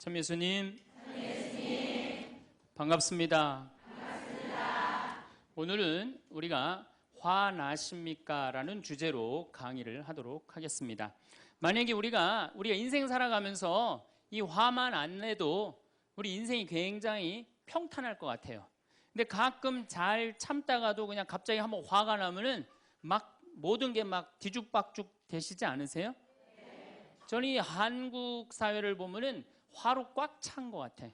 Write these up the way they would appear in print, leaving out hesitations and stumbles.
참 예수님, 반갑습니다. 오늘은 우리가 화나십니까? 라는 주제로 강의를 하도록 하겠습니다. 만약에 우리가 인생 살아가면서 이 화만 안 내도 우리 인생이 굉장히 평탄할 것 같아요. 근데 가끔 잘 참다가도 그냥 갑자기 한번 화가 나면은 막 모든 게 막 뒤죽박죽 되시지 않으세요? 저는 이 한국 사회를 보면은 화로 꽉 찬 것 같아.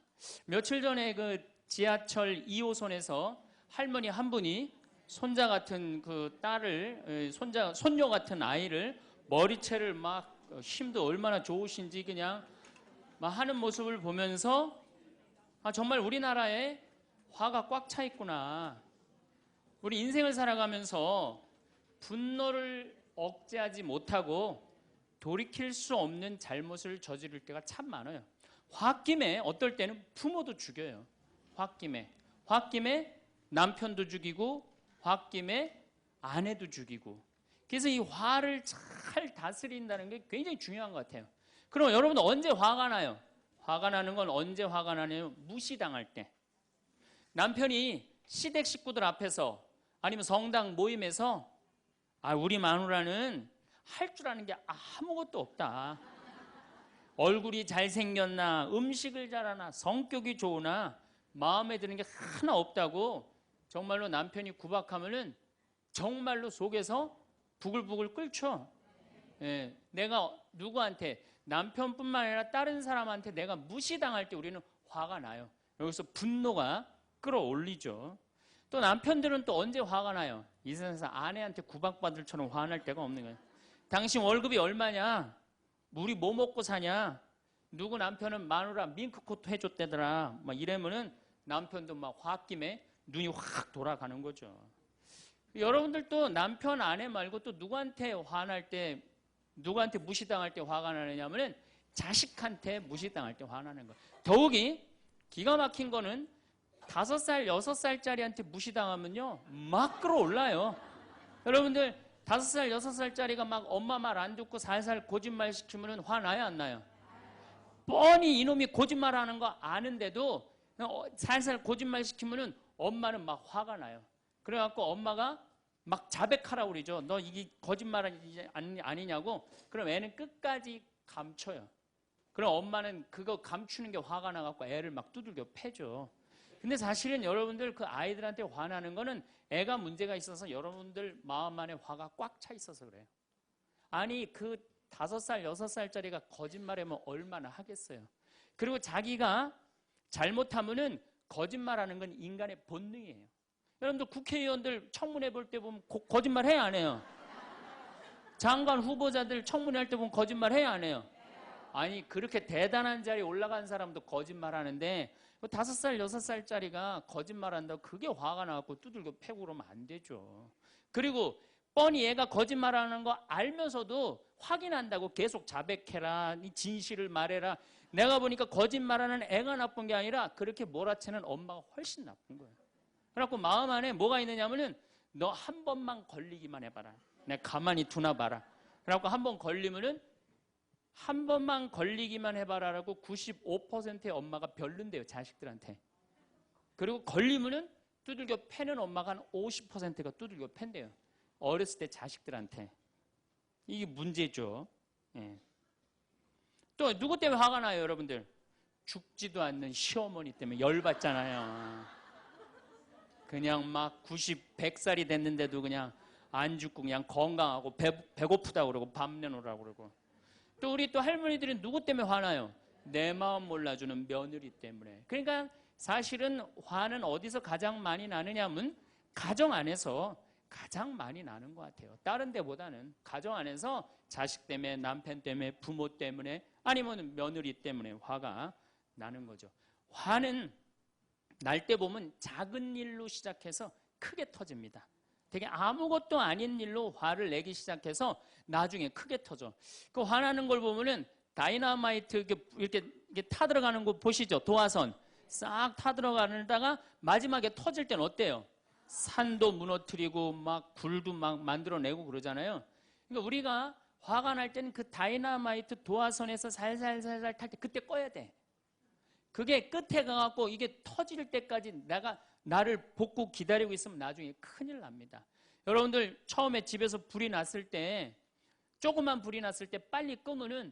며칠 전에 그 지하철 2호선에서 할머니 한 분이 손자 같은 그 딸을, 손녀 같은 아이를 머리채를 막 힘도 얼마나 좋으신지 그냥 막 하는 모습을 보면서 정말 우리나라에 화가 꽉 차 있구나. 우리 인생을 살아가면서 분노를 억제하지 못하고 돌이킬 수 없는 잘못을 저지를 때가 참 많아요. 홧김에 어떨 때는 부모도 죽여요. 홧김에 남편도 죽이고 홧김에 아내도 죽이고. 그래서 이 화를 잘 다스린다는 게 굉장히 중요한 것 같아요. 그럼 여러분들 언제 화가 나요? 화가 나는 건 언제 화가 나냐면 무시당할 때. 남편이 시댁 식구들 앞에서 아니면 성당 모임에서 우리 마누라는 할 줄 아는 게 아무것도 없다. 얼굴이 잘생겼나, 음식을 잘하나, 성격이 좋으나 마음에 드는 게 하나 없다고 정말로 남편이 구박하면은 정말로 속에서 부글부글 끓죠. 예, 내가 누구한테, 남편뿐만 아니라 다른 사람한테 내가 무시당할 때 우리는 화가 나요. 여기서 분노가 끌어올리죠. 또 남편들은 또 언제 화가 나요? 이 세상에서 아내한테 구박받을 처럼 화날 때가 없는 거예요. 당신 월급이 얼마냐? 우리 뭐 먹고 사냐? 누구 남편은 마누라 밍크코트 해줬대더라. 막 이러면은 남편도 막 홧김에 눈이 확 돌아가는 거죠. 여러분들도 남편, 아내 말고 또 누구한테 화날 때, 누구한테 무시당할 때 화가 나느냐면은 자식한테 무시당할 때 화나는 거예요. 더욱이 기가 막힌 거는 5살, 6살짜리한테 무시당하면요 막 끌어올라요. 여러분들 5살, 6살짜리가 막 엄마 말 안 듣고 살살 거짓말 시키면 화나요, 안 나요? 뻔히 이놈이 거짓말하는 거 아는데도 살살 거짓말 시키면 엄마는 막 화가 나요. 그래갖고 엄마가 막 자백하라고 그러죠. 너 이게 거짓말 아니냐고. 그럼 애는 끝까지 감춰요. 그럼 엄마는 그거 감추는 게 화가 나갖고 애를 막 두들겨 패죠. 근데 사실은 여러분들 그 아이들한테 화나는 거는 애가 문제가 있어서 여러분들 마음 안에 화가 꽉 차 있어서 그래요. 아니 그 5살, 6살짜리가 거짓말하면 얼마나 하겠어요. 그리고 자기가 잘못하면은 거짓말하는 건 인간의 본능이에요. 여러분들 국회의원들 청문회 볼 때 보면 거짓말 해야 안 해요? 장관 후보자들 청문회 할 때 보면 거짓말 해야 안 해요? 아니 그렇게 대단한 자리에 올라간 사람도 거짓말하는데 5살, 6살짜리가 거짓말한다고 그게 화가 나갖고 두들겨 패고 그러면 안 되죠. 그리고 뻔히 얘가 거짓말하는 거 알면서도 확인한다고 계속 자백해라, 진실을 말해라. 내가 보니까 거짓말하는 애가 나쁜 게 아니라 그렇게 몰아치는 엄마가 훨씬 나쁜 거예요. 그래갖고 마음 안에 뭐가 있느냐면은 너 한 번만 걸리기만 해봐라. 내가 가만히 두나 봐라. 그래갖고 한 번 걸리면은 한 번만 걸리기만 해봐라라고 95%의 엄마가 별론데요, 자식들한테. 그리고 걸리면은 두들겨 패는 엄마가 한 50%가 두들겨 팬대요. 어렸을 때 자식들한테. 이게 문제죠. 예. 또 누구 때문에 화가 나요, 여러분들? 죽지도 않는 시어머니 때문에 열받잖아요. 그냥 막 90, 100살이 됐는데도 그냥 안 죽고 그냥 건강하고 배고프다고 그러고 밥 내놓으라고 그러고. 또 우리 또 할머니들은 누구 때문에 화나요? 내 마음 몰라주는 며느리 때문에. 그러니까 사실은 화는 어디서 가장 많이 나느냐면 가정 안에서 가장 많이 나는 것 같아요. 다른 데보다는 가정 안에서 자식 때문에, 남편 때문에, 부모 때문에, 아니면 며느리 때문에 화가 나는 거죠. 화는 날 때 보면 작은 일로 시작해서 크게 터집니다. 되게 아무것도 아닌 일로 화를 내기 시작해서 나중에 크게 터져. 그 화나는 걸 보면은 다이너마이트 이렇게 타들어가는 거 보시죠? 도화선 싹 타들어가다가 마지막에 터질 때는 어때요? 산도 무너뜨리고 막 굴도 막 만들어내고 그러잖아요. 그러니까 우리가 화가 날 때는 그 다이너마이트 도화선에서 살살살살 탈 때 그때 꺼야 돼. 그게 끝에 가갖고 이게 터질 때까지 나를 복구 기다리고 있으면 나중에 큰일 납니다. 여러분들 처음에 집에서 불이 났을 때, 조그만 불이 났을 때 빨리 끄면은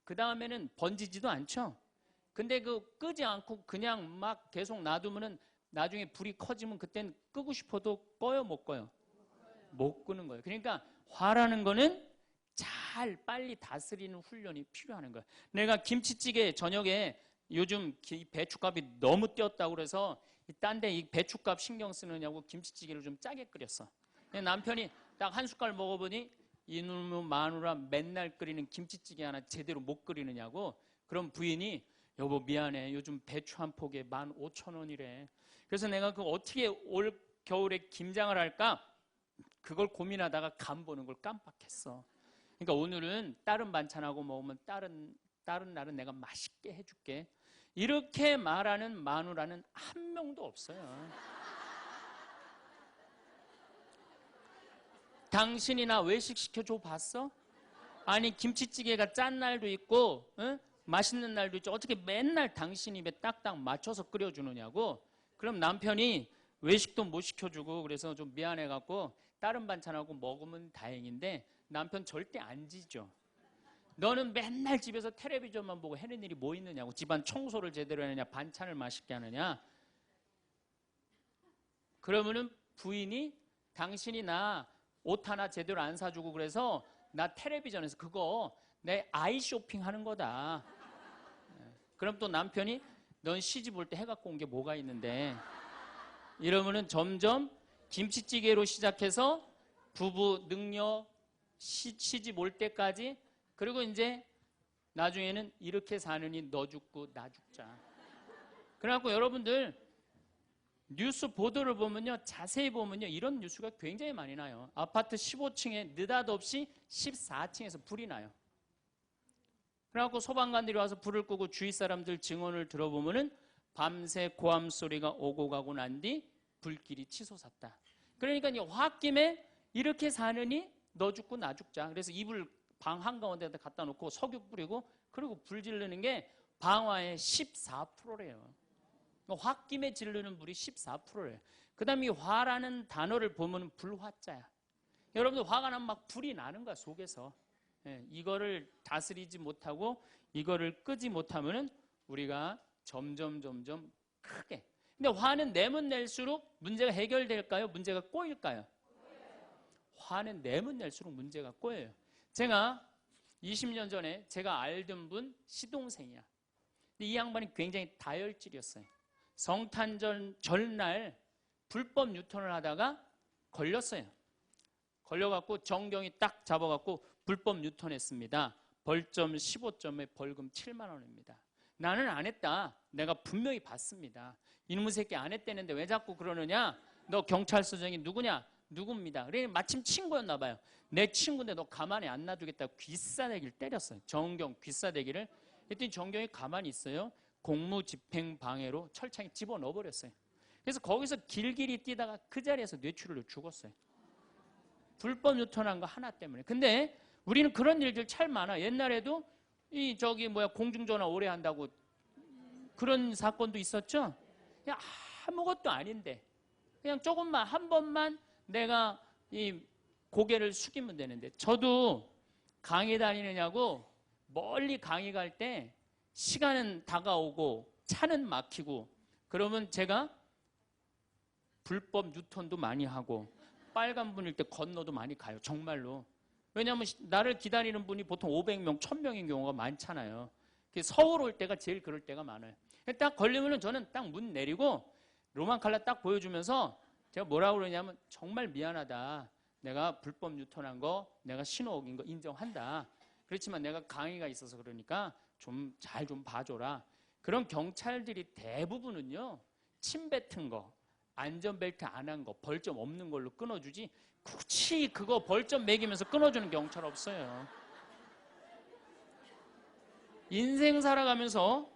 그 다음에는 번지지도 않죠. 근데 끄지 않고 그냥 막 계속 놔두면은 나중에 불이 커지면 그땐 끄고 싶어도 꺼요, 못 꺼요? 못 끄는 거예요. 그러니까 화라는 거는 잘 빨리 다스리는 훈련이 필요한 거예요. 내가 김치찌개 저녁에 요즘 배춧값이 너무 뛰었다고 그래서 딴 데 이 배춧값 신경 쓰느냐고 김치찌개를 좀 짜게 끓였어. 남편이 딱 한 숟갈 먹어보니 이놈의 마누라 맨날 끓이는 김치찌개 하나 제대로 못 끓이느냐고. 그럼 부인이 여보 미안해 요즘 배추 한 포기에 15,000원이래. 그래서 내가 어떻게 올 겨울에 김장을 할까 그걸 고민하다가 간 보는 걸 깜빡했어. 그러니까 오늘은 다른 반찬하고 먹으면 다른 날은 내가 맛있게 해줄게. 이렇게 말하는 마누라는 한 명도 없어요. 당신이나 외식 시켜줘 봤어? 아니 김치찌개가 짠 날도 있고 맛있는 날도 있죠. 어떻게 맨날 당신 입에 딱딱 맞춰서 끓여주느냐고. 그럼 남편이 외식도 못 시켜주고 그래서 좀 미안해갖고 다른 반찬하고 먹으면 다행인데 남편 절대 안 지죠. 너는 맨날 집에서 텔레비전만 보고 해는 일이 뭐 있느냐고. 집안 청소를 제대로 하느냐, 반찬을 맛있게 하느냐. 그러면은 부인이 당신이 나 옷 하나 제대로 안 사주고 그래서 나 텔레비전에서 그거 내 아이 쇼핑 하는 거다. 그럼 또 남편이 넌 시집 올 때 해갖고 온 게 뭐가 있는데. 이러면은 점점 김치찌개로 시작해서 부부 능력 시집 올 때까지, 그리고 이제 나중에는 이렇게 사느니 너 죽고 나 죽자. 그래갖고 여러분들 뉴스 보도를 보면요, 자세히 보면요, 이런 뉴스가 굉장히 많이 나요. 아파트 15층에 느닷없이 14층에서 불이 나요. 그래갖고 소방관들이 와서 불을 끄고 주위 사람들 증언을 들어보면은 밤새 고함 소리가 오고 가고 난 뒤 불길이 치솟았다. 그러니까 이 홧김에 이렇게 사느니 너 죽고 나 죽자. 그래서 이불 방 한가운데다 갖다 놓고 석유 뿌리고 그리고 불 지르는 게 방화의 14%래요. 홧김에 지르는 불이 14%래요. 그 다음에 이 화라는 단어를 보면 불화자야. 여러분들 화가 나면 막 불이 나는 거야, 속에서. 이거를 다스리지 못하고 이거를 끄지 못하면 우리가 점점 크게. 근데 화는 내면 낼수록 문제가 해결될까요? 문제가 꼬일까요? 화는 내면 낼수록 문제가 꼬여요. 제가 20년 전에 제가 알던 분 시동생이야. 근데 이 양반이 굉장히 다혈질이었어요. 성탄절 전날 불법 유턴을 하다가 걸렸어요. 걸려갖고 정경이 딱 잡아갖고 불법 유턴했습니다. 벌점 15점에 벌금 7만 원입니다. 나는 안 했다. 내가 분명히 봤습니다. 이놈의 새끼 안 했다는데 왜 자꾸 그러느냐? 너 경찰서장이 누구냐? 누굽니다. 그래 마침 친구였나 봐요. 내 친구인데 너 가만히 안 놔두겠다고 귀싸대기를 때렸어요. 정경 귀싸대기를. 했더니 정경이 가만히 있어요. 공무집행방해로 철창에 집어넣어버렸어요. 그래서 거기서 길길이 뛰다가 그 자리에서 뇌출혈로 죽었어요. 불법 유턴한 거 하나 때문에. 근데 우리는 그런 일들 참 많아. 옛날에도 공중전화 오래 한다고 그런 사건도 있었죠. 그냥 아무것도 아닌데 그냥 조금만 한 번만 내가 이 고개를 숙이면 되는데. 저도 강의 다니느냐고 멀리 강의 갈 때 시간은 다가오고 차는 막히고 그러면 제가 불법 유턴도 많이 하고 빨간불일 때 건너도 많이 가요. 정말로. 왜냐하면 나를 기다리는 분이 보통 500명, 1000명인 경우가 많잖아요. 서울 올 때가 제일 그럴 때가 많아요. 딱 걸리면은 저는 딱 문 내리고 로만 칼라 딱 보여주면서 제가 뭐라고 그러냐면 정말 미안하다. 내가 불법 유턴한 거, 내가 신호 어긴 거 인정한다. 그렇지만 내가 강의가 있어서 그러니까 좀 잘 좀 봐줘라. 그런 경찰들이 대부분은요, 침 뱉은 거, 안전벨트 안 한 거, 벌점 없는 걸로 끊어주지 굳이 그거 벌점 매기면서 끊어주는 경찰 없어요. 인생 살아가면서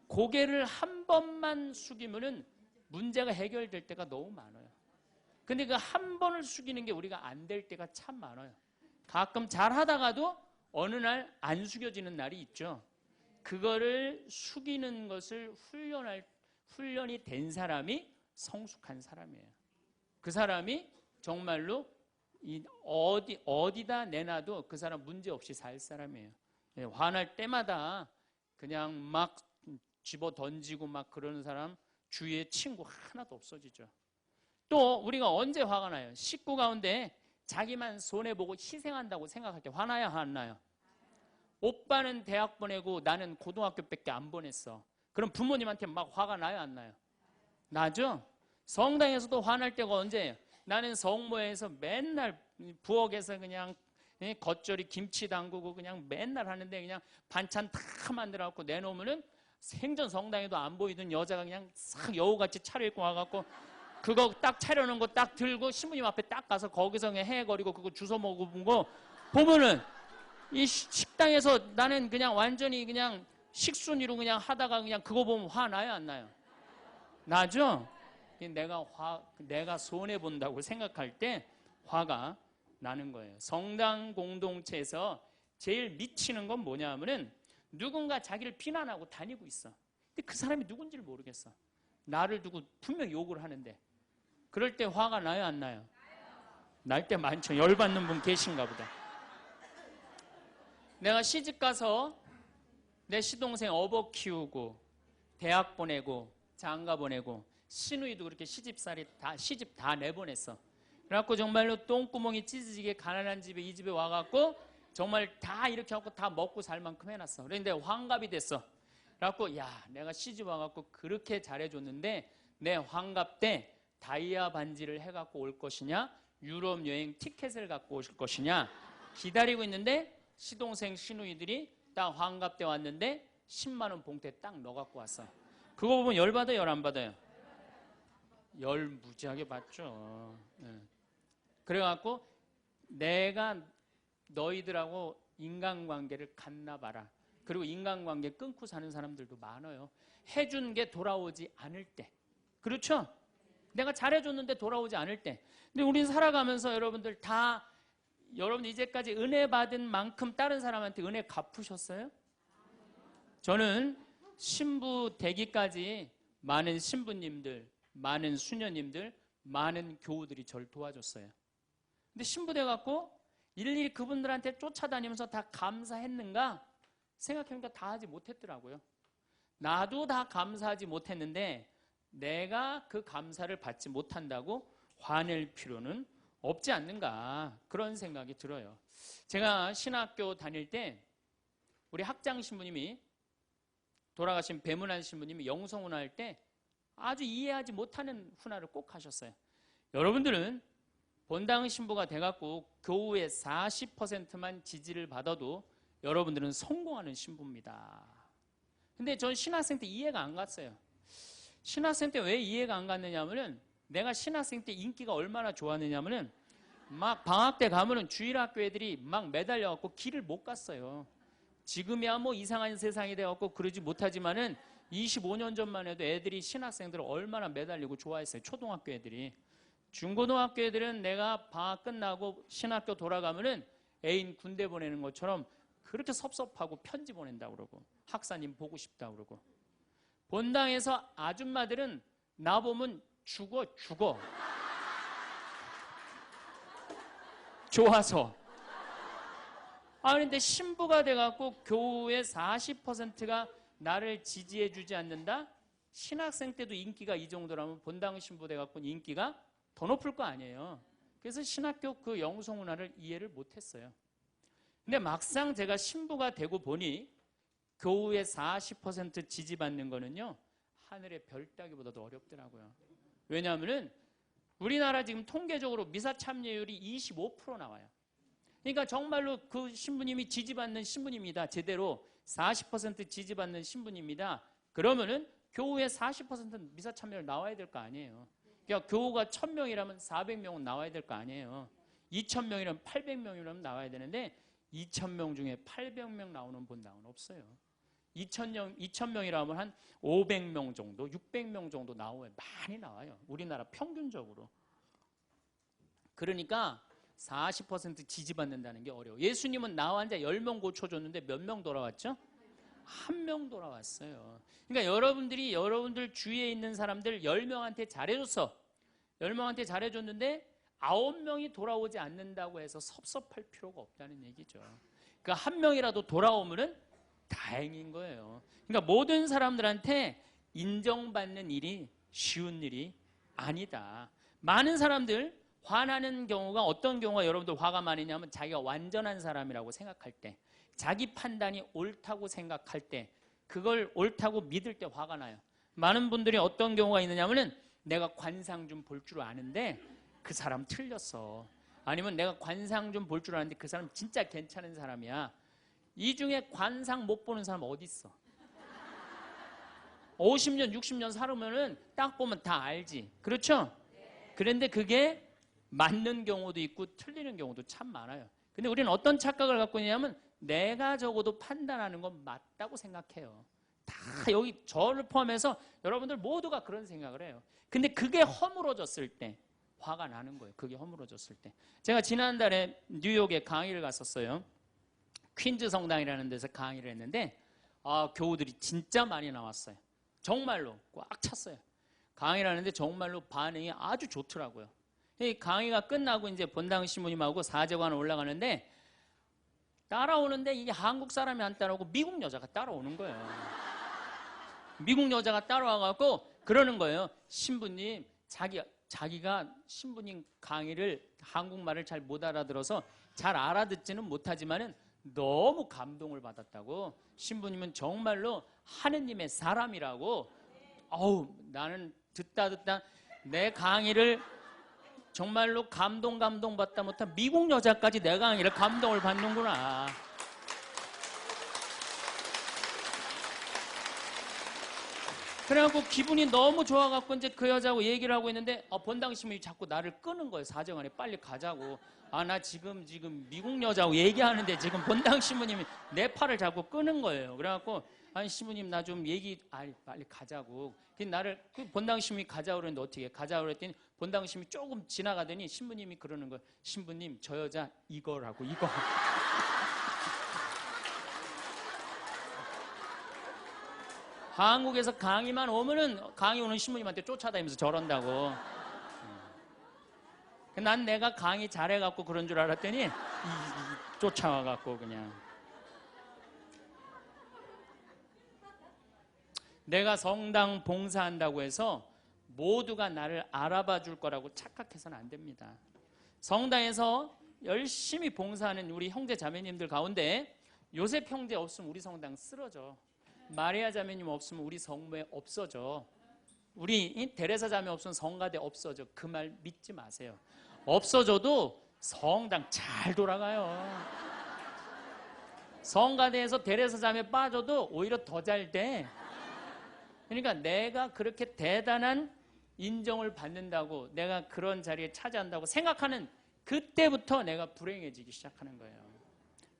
고개를 한 번만 숙이면은 문제가 해결될 때가 너무 많아요. 근데 그 한 번을 숙이는 게 우리가 안 될 때가 참 많아요. 가끔 잘 하다가도 어느 날 안 숙여지는 날이 있죠. 그거를 숙이는 것을 훈련이 된 사람이 성숙한 사람이에요. 그 사람이 정말로 어디다 내놔도 그 사람 문제 없이 살 사람이에요. 화날 때마다 그냥 막 집어 던지고 막 그러는 사람 주위에 친구 하나도 없어지죠. 또 우리가 언제 화가 나요? 식구 가운데 자기만 손해보고 희생한다고 생각할 때 화나야 안 나요? 오빠는 대학 보내고 나는 고등학교밖에 안 보냈어. 그럼 부모님한테 막 화가 나요 안 나요? 나죠? 성당에서도 화날 때가 언제예요? 나는 성모에서 맨날 부엌에서 그냥 겉절이 김치 담그고 그냥 맨날 하는데 그냥 반찬 다 만들어갖고 내놓으면은 생전 성당에도 안 보이던 여자가 그냥 싹 여우같이 차려입고 와갖고 그거 딱 차려놓은 거 딱 들고 신부님 앞에 딱 가서 거기서 그냥 헤거리고 그거 주워 먹은 거 보면은 이 식당에서 나는 그냥 완전히 그냥 식순이로 그냥 하다가 그냥 그거 보면 화나요 안 나요? 나죠? 내가 손해본다고 생각할 때 화가 나는 거예요. 성당 공동체에서 제일 미치는 건 뭐냐 하면은 누군가 자기를 비난하고 다니고 있어. 근데 그 사람이 누군지를 모르겠어. 나를 두고 분명히 욕을 하는데 그럴 때 화가 나요 안 나요? 날 때 많죠. 열받는 분 계신가 보다. 내가 시집 가서 내 시동생 어버 키우고 대학 보내고 장가 보내고 시누이도 그렇게 시집 다 내보냈어. 그래갖고 정말로 똥구멍이 찢어지게 가난한 집에 이 집에 와갖고 정말 다 이렇게 하고 다 먹고 살 만큼 해놨어. 그런데 환갑이 됐어. 그래갖고 야 내가 시집 와갖고 그렇게 잘해줬는데 내 환갑 때 다이아 반지를 해갖고 올 것이냐 유럽 여행 티켓을 갖고 오실 것이냐 기다리고 있는데 시동생 시누이들이 딱 환갑 때 왔는데 10만 원 봉투에 딱 넣어갖고 왔어. 그거 보면 열 받아요 열 안 받아요? 열 무지하게 받죠. 그래갖고 내가 너희들하고 인간관계를 갖나 봐라. 그리고 인간관계 끊고 사는 사람들도 많아요. 해준 게 돌아오지 않을 때. 그렇죠? 내가 잘해줬는데 돌아오지 않을 때. 근데 우리는 살아가면서 여러분들 여러분 이제까지 은혜 받은 만큼 다른 사람한테 은혜 갚으셨어요? 저는 신부 되기까지 많은 신부님들, 많은 수녀님들, 많은 교우들이 저를 도와줬어요. 근데 신부 돼갖고 일일이 그분들한테 쫓아다니면서 다 감사했는가? 생각해보니까 다 하지 못했더라고요. 나도 다 감사하지 못했는데 내가 그 감사를 받지 못한다고 화낼 필요는 없지 않는가 그런 생각이 들어요. 제가 신학교 다닐 때 우리 학장 신부님이 돌아가신 배문환 신부님이 영성훈화 할 때 아주 이해하지 못하는 훈화를 꼭 하셨어요. 여러분들은 본당 신부가 돼갖고 교우의 40%만 지지를 받아도 여러분들은 성공하는 신부입니다. 근데 전 신학생 때 이해가 안 갔어요. 신학생 때 왜 이해가 안 갔느냐면은 내가 신학생 때 인기가 얼마나 좋았느냐면은 막 방학 때 가면은 주일학교 애들이 막 매달려갖고 길을 못 갔어요. 지금이야 뭐 이상한 세상이 돼갖고 그러지 못하지만은 25년 전만 해도 애들이 신학생들을 얼마나 매달리고 좋아했어요. 초등학교 애들이. 중고등학교 애들은 내가 방학 끝나고 신학교 돌아가면은 애인 군대 보내는 것처럼 그렇게 섭섭하고 편지 보낸다고 그러고 학사님 보고 싶다고 그러고 본당에서 아줌마들은 나보면 죽어 좋아서. 그런데 신부가 돼갖고 교우의 40%가 나를 지지해주지 않는다? 신학생 때도 인기가 이 정도라면 본당 신부 돼갖고 인기가 더 높을 거 아니에요. 그래서 신학교 그 영성문화를 이해를 못했어요. 근데 막상 제가 신부가 되고 보니 교우의 40% 지지받는 거는요 하늘의 별 따기보다도 어렵더라고요. 왜냐하면은 우리나라 지금 통계적으로 미사 참여율이 25% 나와요. 그러니까 정말로 그 신부님이 지지받는 신부님이다. 제대로 40% 지지받는 신부님이다. 그러면은 교우의 40% 미사 참여율 나와야 될 거 아니에요. 그러니까 교우가 1000명이라면 400명은 나와야 될 거 아니에요. 2000명이라면 800명이라면 나와야 되는데 2000명 중에 800명 나오는 본당은 없어요. 2000명이라면 한 500명 정도, 600명 정도 나와요. 많이 나와요. 우리나라 평균적으로. 그러니까 40% 지지받는다는 게 어려워. 예수님은 나 환자 10명 고쳐줬는데 몇 명 돌아왔죠? 한 명 돌아왔어요. 그러니까 여러분들이 여러분들 주위에 있는 사람들 10명한테 잘해줬어. 10명한테 잘해줬는데 9명이 돌아오지 않는다고 해서 섭섭할 필요가 없다는 얘기죠. 그러니까 한 명이라도 돌아오면은 다행인 거예요. 그러니까 모든 사람들한테 인정받는 일이 쉬운 일이 아니다. 많은 사람들 화나는 경우가 어떤 경우가 여러분들 화가 많으냐면 자기가 완전한 사람이라고 생각할 때, 자기 판단이 옳다고 생각할 때, 그걸 옳다고 믿을 때 화가 나요. 많은 분들이 어떤 경우가 있느냐면은 내가 관상 좀 볼 줄 아는데 그 사람 틀렸어. 아니면 내가 관상 좀 볼 줄 아는데 그 사람 진짜 괜찮은 사람이야. 이 중에 관상 못 보는 사람 어디 있어? 50년, 60년 살으면은 딱 보면 다 알지. 그렇죠? 그런데 그게 맞는 경우도 있고 틀리는 경우도 참 많아요. 근데 우리는 어떤 착각을 갖고 있냐면 내가 적어도 판단하는 건 맞다고 생각해요. 다 여기 저를 포함해서 여러분들 모두가 그런 생각을 해요. 근데 그게 허물어졌을 때 화가 나는 거예요. 그게 허물어졌을 때. 제가 지난달에 뉴욕에 강의를 갔었어요. 퀸즈 성당이라는 데서 강의를 했는데 교우들이 진짜 많이 나왔어요. 정말로 꽉 찼어요. 강의를 하는데 정말로 반응이 아주 좋더라고요. 이 강의가 끝나고 이제 본당 신부님하고 사제관을 올라가는데 따라오는데 이게 한국 사람이 안 따라오고 미국 여자가 따라오는 거예요. 미국 여자가 따라와갖고 그러는 거예요. 신부님, 자기가 신부님 강의를 한국말을 잘 못 알아들어서 잘 알아듣지는 못하지만은 너무 감동을 받았다고. 신부님은 정말로 하느님의 사람이라고. 나는 듣다 내 강의를 정말로 감동받다 못한 미국 여자까지 내 강의를 감동을 받는구나. 그래갖고 기분이 너무 좋아갖고 이제 그 여자하고 얘기를 하고 있는데 본당 신부님이 자꾸 나를 끄는 거예요. 사정안에 빨리 가자고. 나 지금 미국 여자하고 얘기하는데 지금 본당 신부님이 내 팔을 자꾸 끄는 거예요. 그래갖고 아니 신부님 나 좀 빨리 가자고. 나를 본당 신부님이 가자고 그랬는데 어떻게 가자고 그랬더니 본당 신부님이 조금 지나가더니 신부님이 그러는 거예요. 신부님 저 여자 이거라고 이거. 한국에서 강의만 오면은 강의 오는 신부님한테 쫓아다니면서 저런다고. 난 내가 강의 잘해갖고 그런 줄 알았더니 쫓아와갖고 그냥. 내가 성당 봉사한다고 해서 모두가 나를 알아봐 줄 거라고 착각해서는 안 됩니다. 성당에서 열심히 봉사하는 우리 형제 자매님들 가운데 요셉 형제 없으면 우리 성당 쓰러져. 마리아 자매님 없으면 우리 성모에 없어져. 우리 데레사 자매 없으면 성가대 없어져. 그 말 믿지 마세요. 없어져도 성당 잘 돌아가요. 성가대에서 데레사 자매 빠져도 오히려 더 잘 돼. 그러니까 내가 그렇게 대단한 인정을 받는다고, 내가 그런 자리에 차지한다고 생각하는 그때부터 내가 불행해지기 시작하는 거예요.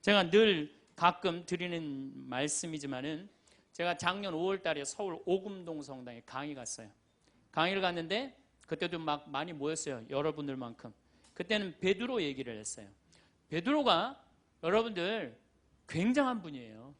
제가 늘 가끔 드리는 말씀이지만은 제가 작년 5월 달에 서울 오금동 성당에 강의 갔어요. 강의를 갔는데 그때도 막 많이 모였어요. 여러분들만큼. 그때는 베드로 얘기를 했어요. 베드로가 여러분들 굉장한 분이에요.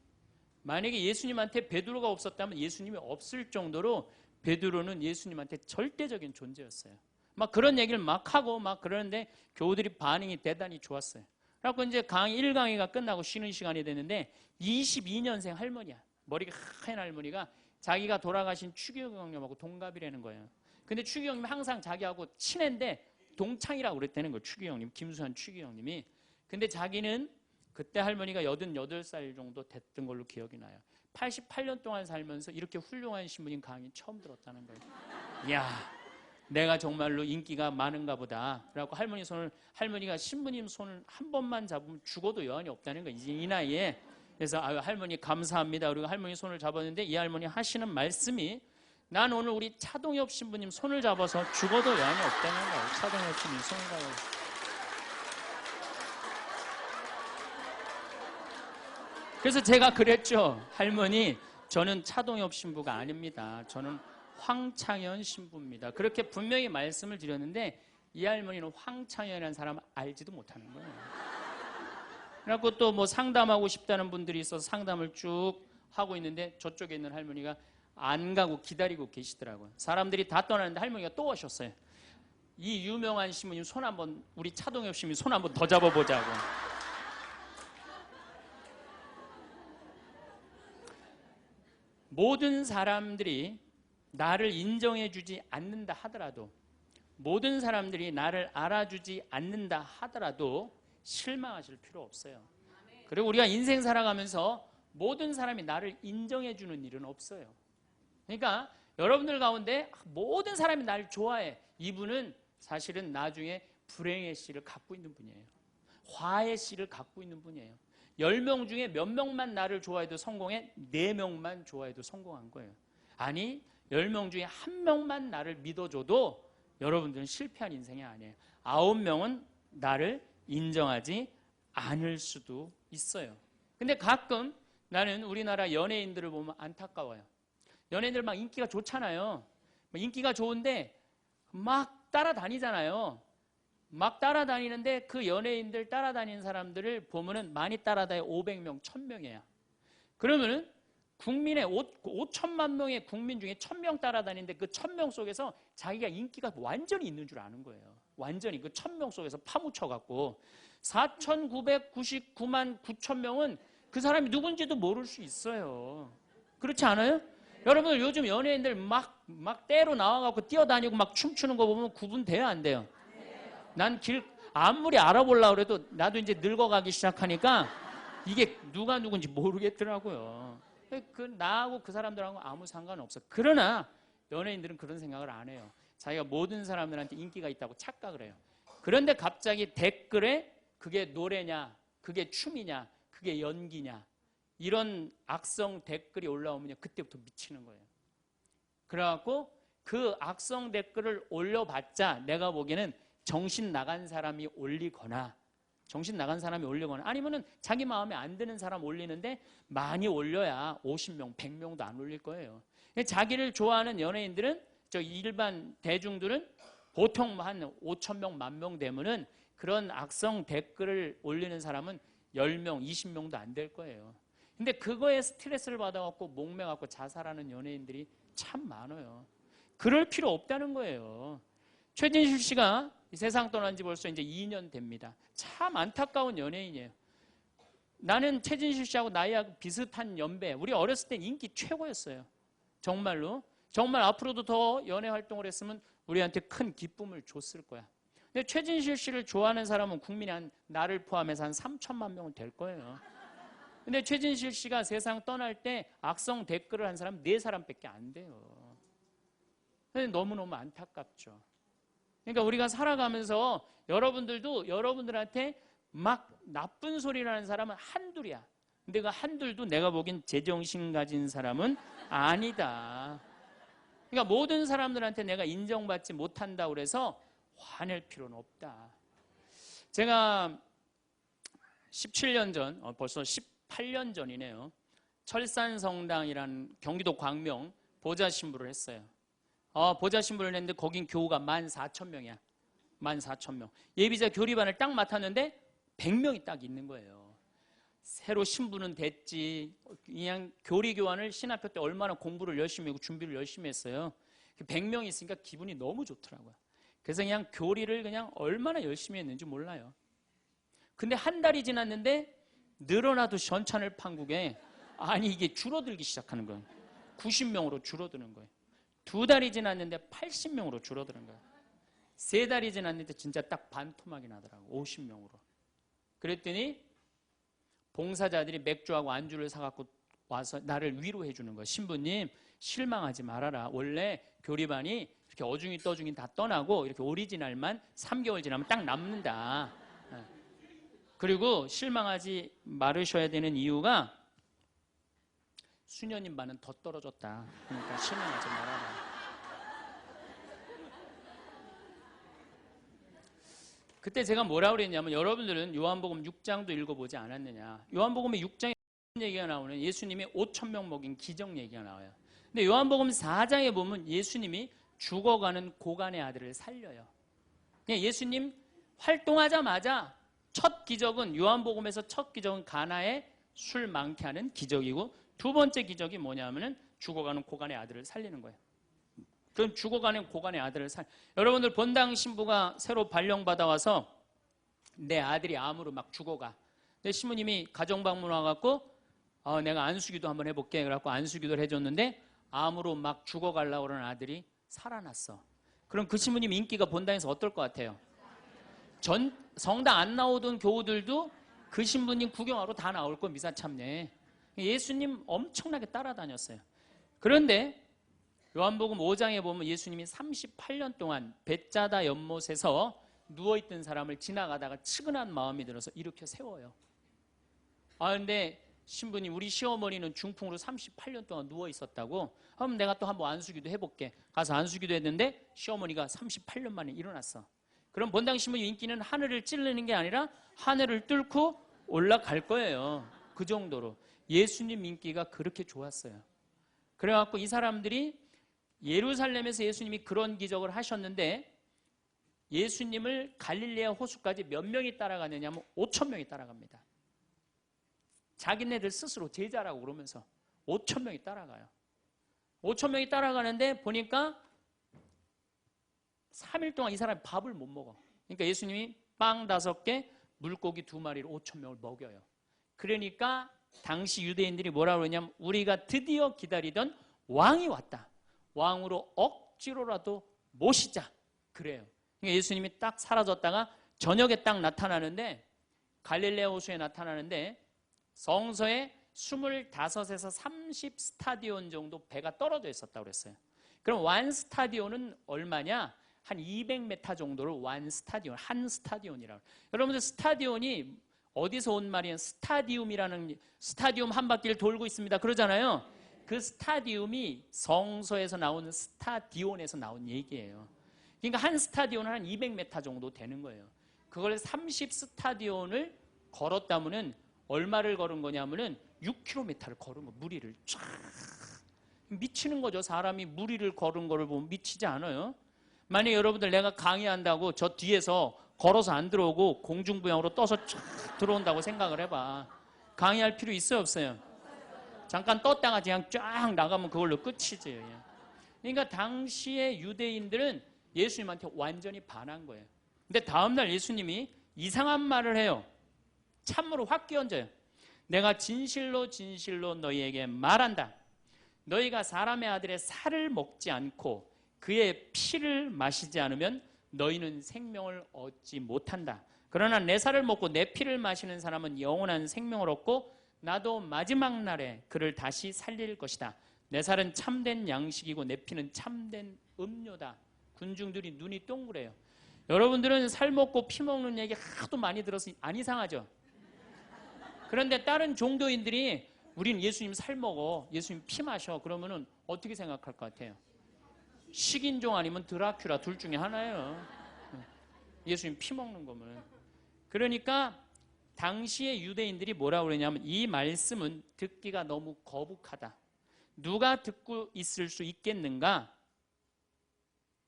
만약에 예수님한테 베드로가 없었다면 예수님이 없을 정도로 베드로는 예수님한테 절대적인 존재였어요. 막 그런 얘기를 막 하고 막 그러는데 교우들이 반응이 대단히 좋았어요. 그래서 이제 1강의가 끝나고 쉬는 시간이 됐는데 22년생 할머니야. 머리가 하얀 할머니가 자기가 돌아가신 추기경 형님하고 동갑이라는 거예요. 근데 추기경 형님이 항상 자기하고 친한데 동창이라고 그랬다는 거예요. 추기경 형님, 김수환 추기경 형님이. 근데 자기는 그때 할머니가 88살 정도 됐던 걸로 기억이 나요. 88년 동안 살면서 이렇게 훌륭한 신부님 강의 처음 들었다는 거예요. 이야, 내가 정말로 인기가 많은가 보다. 그래갖고 할머니가 신부님 손을 한 번만 잡으면 죽어도 여한이 없다는 거예요. 이제 이 나이에. 그래서 할머니 감사합니다. 그리고 할머니 손을 잡았는데 이 할머니 하시는 말씀이 난 오늘 우리 차동엽 신부님 손을 잡아서 죽어도 여한이 없다는 거예요. 차동엽 신부님 손을 잡아서. 그래서 제가 그랬죠. 할머니, 저는 차동엽 신부가 아닙니다. 저는 황창현 신부입니다. 그렇게 분명히 말씀을 드렸는데 이 할머니는 황창현이라는 사람을 알지도 못하는 거예요. 그래갖고 또 뭐 상담하고 싶다는 분들이 있어서 상담을 쭉 하고 있는데 저쪽에 있는 할머니가 안 가고 기다리고 계시더라고요. 사람들이 다 떠나는데 할머니가 또 오셨어요. 이 유명한 신부님 손 한번, 우리 차동엽 신부님 손 한번 더 잡아보자고. 모든 사람들이 나를 인정해주지 않는다 하더라도, 모든 사람들이 나를 알아주지 않는다 하더라도 실망하실 필요 없어요. 그리고 우리가 인생 살아가면서 모든 사람이 나를 인정해주는 일은 없어요. 그러니까 여러분들 가운데 모든 사람이 나를 좋아해. 이분은 사실은 나중에 불행의 씨를 갖고 있는 분이에요. 화의 씨를 갖고 있는 분이에요. 10명 중에 몇 명만 나를 좋아해도 성공해? 4명만 좋아해도 성공한 거예요. 아니, 10명 중에 1명만 나를 믿어줘도 여러분들은 실패한 인생이 아니에요. 9명은 나를 인정하지 않을 수도 있어요. 근데 가끔 나는 우리나라 연예인들을 보면 안타까워요. 연예인들 막 인기가 좋잖아요. 인기가 좋은데 막 따라다니잖아요. 막 따라다니는데 그 연예인들 따라다니는 사람들을 보면은 많이 따라다녀 500명, 1000명이야. 그러면은 국민의 5천만 명의 국민 중에 1000명 따라다니는데 그 1000명 속에서 자기가 인기가 완전히 있는 줄 아는 거예요. 완전히 그 1000명 속에서 파묻혀갖고 4999만 9천명은 그 사람이 누군지도 모를 수 있어요. 그렇지 않아요? 여러분들 요즘 연예인들 막 때로 나와갖고 뛰어다니고 막 춤추는 거 보면 구분돼요, 안 돼요? 난 아무리 알아보려고 해도 나도 이제 늙어가기 시작하니까 이게 누가 누군지 모르겠더라고요. 나하고 그 사람들하고 아무 상관없어. 그러나 연예인들은 그런 생각을 안 해요. 자기가 모든 사람들한테 인기가 있다고 착각을 해요. 그런데 갑자기 댓글에 그게 노래냐, 그게 춤이냐, 그게 연기냐, 이런 악성 댓글이 올라오면 그때부터 미치는 거예요. 그래갖고 그 악성 댓글을 올려봤자 내가 보기에는 정신 나간 사람이 올리거나 아니면은 자기 마음에 안 드는 사람 올리는데 많이 올려야 50명, 100명도 안 올릴 거예요. 자기를 좋아하는 연예인들은, 저 일반 대중들은 보통 한 5,000명, 10,000명 되면은 그런 악성 댓글을 올리는 사람은 10명, 20명도 안 될 거예요. 근데 그거에 스트레스를 받아갖고 목매갖고 자살하는 연예인들이 참 많아요. 그럴 필요 없다는 거예요. 최진실 씨가 이 세상 떠난 지 벌써 이제 2년 됩니다. 참 안타까운 연예인이에요. 나는 최진실 씨하고 나이하고 비슷한 연배. 우리 어렸을 땐 인기 최고였어요. 정말로. 정말 앞으로도 더 연애 활동을 했으면 우리한테 큰 기쁨을 줬을 거야. 근데 최진실 씨를 좋아하는 사람은 국민이 나를 포함해서 한 3천만 명은 될 거예요. 근데 최진실 씨가 세상 떠날 때 악성 댓글을 한 사람 4사람밖에 안 돼요. 너무너무 안타깝죠. 그러니까 우리가 살아가면서 여러분들도 여러분들한테 막 나쁜 소리를 하는 사람은 한둘이야. 근데 그 한둘도 내가 보기엔 제정신 가진 사람은 아니다. 그러니까 모든 사람들한테 내가 인정받지 못한다고 그래서 화낼 필요는 없다. 제가 17년 전, 벌써 18년 전이네요. 철산성당이라는 경기도 광명 보좌신부를 했어요. 보좌신부를 했는데 거긴 교우가 14,000명이야. 14,000명. 예비자 교리반을 딱 맡았는데 100명이 딱 있는 거예요. 새로 신부는 됐지. 그냥 교리 교환을 신학교 때 얼마나 공부를 열심히 하고 준비를 열심히 했어요. 100명이 있으니까 기분이 너무 좋더라고요. 그래서 그냥 교리를 그냥 얼마나 열심히 했는지 몰라요. 근데 한 달이 지났는데 늘어나도 전찬을 판국에 이게 줄어들기 시작하는 거예요. 90명으로 줄어드는 거예요. 2달이 지났는데 80명으로 줄어드는 거예요. 3달이 지났는데 진짜 딱 반토막이 나더라고. 50명으로. 그랬더니 봉사자들이 맥주하고 안주를 사갖고 와서 나를 위로해 주는 거예요. 신부님 실망하지 말아라. 원래 교리반이 이렇게 어중이 떠중이 다 떠나고 이렇게 오리지널만 3개월 지나면 딱 남는다. 그리고 실망하지 말으셔야 되는 이유가 수녀님 반은 더 떨어졌다. 그러니까 실망하지 말아라. 그때 제가 뭐라고 그랬냐면, 여러분들은 요한복음 6장도 읽어보지 않았느냐. 요한복음의 6장에 얘기가 나오는 예수님이 5,000명 먹인 기적 얘기가 나와요. 근데 요한복음 4장에 보면 예수님이 죽어가는 고간의 아들을 살려요. 그냥 예수님 활동하자마자 첫 기적은, 요한복음에서 첫 기적은 가나에 술 많게 하는 기적이고, 두 번째 기적이 뭐냐면은 죽어가는 고간의 아들을 살리는 거예요. 그럼 죽어가는 고간의 아들을 여러분들 본당 신부가 새로 발령받아 와서 내 아들이 암으로 막 죽어가. 근데 신부님이 가정방문 와갖고 내가 안수기도 한번 해볼게. 그래갖고 안수기도를 해줬는데 암으로 막 죽어가려고 그러는 아들이 살아났어. 그럼 그 신부님 인기가 본당에서 어떨 것 같아요? 성당 안 나오던 교우들도 그 신부님 구경하러 다 나올 거 미사 참례. 예수님 엄청나게 따라다녔어요. 그런데 요한복음 5장에 보면 예수님이 38년 동안 벳자다 연못에서 누워있던 사람을 지나가다가 측은한 마음이 들어서 일으켜 세워요. 근데 신부님 우리 시어머니는 중풍으로 38년 동안 누워있었다고. 그럼 내가 또 한번 안수기도 해볼게. 가서 안수기도 했는데 시어머니가 38년 만에 일어났어. 그럼 본당 신부님 인기는 하늘을 찌르는 게 아니라 하늘을 뚫고 올라갈 거예요. 그 정도로 예수님 인기가 그렇게 좋았어요. 그래갖고 이 사람들이 예루살렘에서 예수님이 그런 기적을 하셨는데 예수님을 갈릴레아 호수까지 몇 명이 따라가느냐 하면 5천 명이 따라갑니다. 자기네들 스스로 제자라고 그러면서 5천 명이 따라가요. 5천 명이 따라가는데 보니까 3일 동안 이 사람이 밥을 못 먹어. 그러니까 예수님이 빵 5개, 물고기 2마리로 5천 명을 먹여요. 그러니까 당시 유대인들이 뭐라고 그러냐면 우리가 드디어 기다리던 왕이 왔다. 왕으로 억지로라도 모시자. 그래요. 그러니까 예수님이 딱 사라졌다가 저녁에 딱 나타나는데 갈릴레아 호수에 나타나는데 성서에 25에서 30 스타디온 정도 배가 떨어져 있었다고 그랬어요. 그럼 완 스타디온은 얼마냐? 한 200m 정도를 완 스타디온, 한 스타디온이라고. 여러분들 스타디온이 어디서 온 말이에요? 스타디움이라는 스타디움 한 바퀴를 돌고 있습니다. 그러잖아요. 그 스타디움이 성서에서 나오는 스타디온에서 나온 얘기예요. 그러니까 한 스타디온은 한 200m 정도 되는 거예요. 그걸 30 스타디온을 걸었다면은 얼마를 걸은 거냐면은 6km를 걸은 거, 무리를 쫙. 미치는 거죠. 사람이 무리를 걸은 거를 보면 미치지 않아요. 만약에 여러분들 내가 강의한다고 저 뒤에서 걸어서 안 들어오고 공중부양으로 떠서 쫙 들어온다고 생각을 해봐. 강의할 필요 있어요, 없어요? 잠깐 떴다가 그냥 쫙 나가면 그걸로 끝이지. 그러니까 당시의 유대인들은 예수님한테 완전히 반한 거예요. 근데 다음날 예수님이 이상한 말을 해요. 참으로 확 끼얹어요. 내가 진실로 진실로 너희에게 말한다. 너희가 사람의 아들의 살을 먹지 않고 그의 피를 마시지 않으면 너희는 생명을 얻지 못한다. 그러나 내 살을 먹고 내 피를 마시는 사람은 영원한 생명을 얻고 나도 마지막 날에 그를 다시 살릴 것이다. 내 살은 참된 양식이고 내 피는 참된 음료다. 군중들이 눈이 동그래요. 여러분들은 살 먹고 피 먹는 얘기 하도 많이 들어서 안 이상하죠? 그런데 다른 종교인들이 우린 예수님 살 먹어, 예수님 피 마셔 그러면은 어떻게 생각할 것 같아요? 식인종 아니면 드라큘라 둘 중에 하나예요. 예수님 피 먹는 거면. 그러니까 당시의 유대인들이 뭐라고 그러냐면 이 말씀은 듣기가 너무 거북하다. 누가 듣고 있을 수 있겠는가?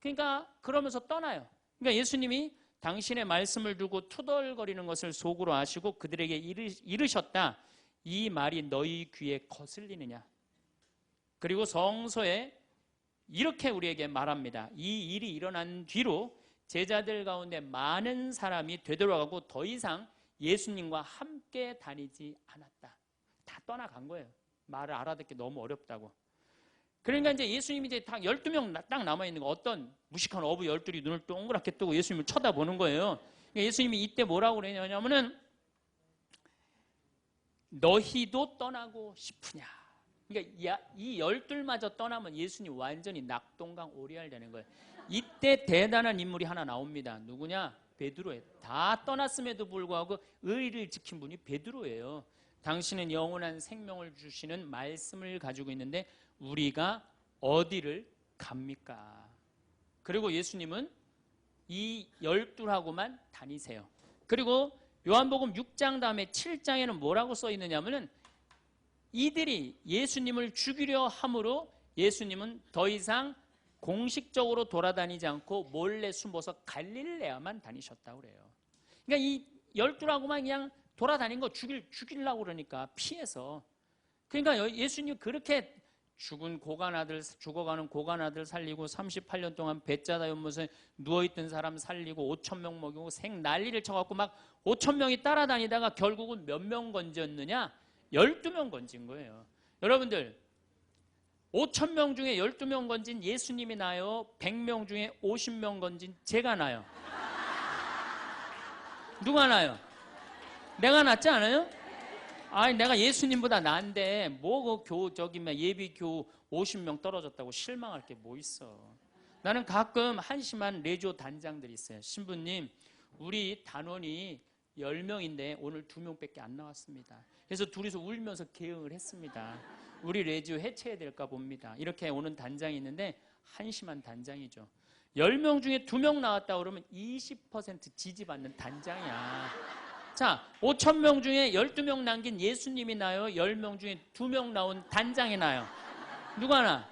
그러니까 그러면서 떠나요. 그러니까 예수님이 당신의 말씀을 두고 투덜거리는 것을 속으로 아시고 그들에게 이르셨다. 이 말이 너희 귀에 거슬리느냐? 그리고 성서에 이렇게 우리에게 말합니다. 이 일이 일어난 뒤로 제자들 가운데 많은 사람이 되돌아가고 더 이상 예수님과 함께 다니지 않았다. 다 떠나간 거예요. 말을 알아듣기 너무 어렵다고. 그러니까 이제 예수님이 이제 딱 12명 딱 남아있는 거, 어떤 무식한 어부 12이 눈을 동그랗게 뜨고 예수님을 쳐다보는 거예요. 그러니까 예수님이 이때 뭐라고 그러냐면은 너희도 떠나고 싶으냐. 그러니까 이 12마저 떠나면 예수님 완전히 낙동강 오리알 되는 거예요. 이때 대단한 인물이 하나 나옵니다. 누구냐? 베드로예요. 다 떠났음에도 불구하고 의리를 지킨 분이 베드로예요. 당신은 영원한 생명을 주시는 말씀을 가지고 있는데 우리가 어디를 갑니까? 그리고 예수님은 이 12하고만 다니세요. 그리고 요한복음 6장 다음에 7장에는 뭐라고 써 있느냐면은 이들이 예수님을 죽이려 함으로 예수님은 더 이상 공식적으로 돌아다니지 않고 몰래 숨어서 갈릴레아만 다니셨다고 그래요. 그러니까 이 12하고만 그냥 돌아다닌 거 죽이려고 그러니까 피해서. 그러니까 예수님 그렇게 죽어가는 고간 아들 살리고 38년 동안 배짜다 연못에 누워있던 사람 살리고 5천 명 먹이고 생 난리를 쳐갖고 막 5천 명이 따라다니다가 결국은 몇 명 건졌느냐? 12명 건진 거예요. 여러분들 5천 명 중에 12명 건진 예수님이 나요? 100명 중에 50명 건진 제가 나요? 누가 나요? 내가 낫지 않아요? 아니 내가 예수님보다 나은데 뭐 예비교 50명 떨어졌다고 실망할 게 뭐 있어. 나는 가끔 한심한 레지오 단장들이 있어요. 신부님 우리 단원이 10명인데 오늘 2명밖에 안 나왔습니다. 그래서 둘이서 울면서 개응을 했습니다. 우리 레지오 해체해야 될까 봅니다. 이렇게 오는 단장이 있는데 한심한 단장이죠. 10명 중에 2명 나왔다 그러면 20% 지지받는 단장이야. 자, 5천 명 중에 12명 남긴 예수님이 나요? 10명 중에 2명 나온 단장이 나요? 누가 나?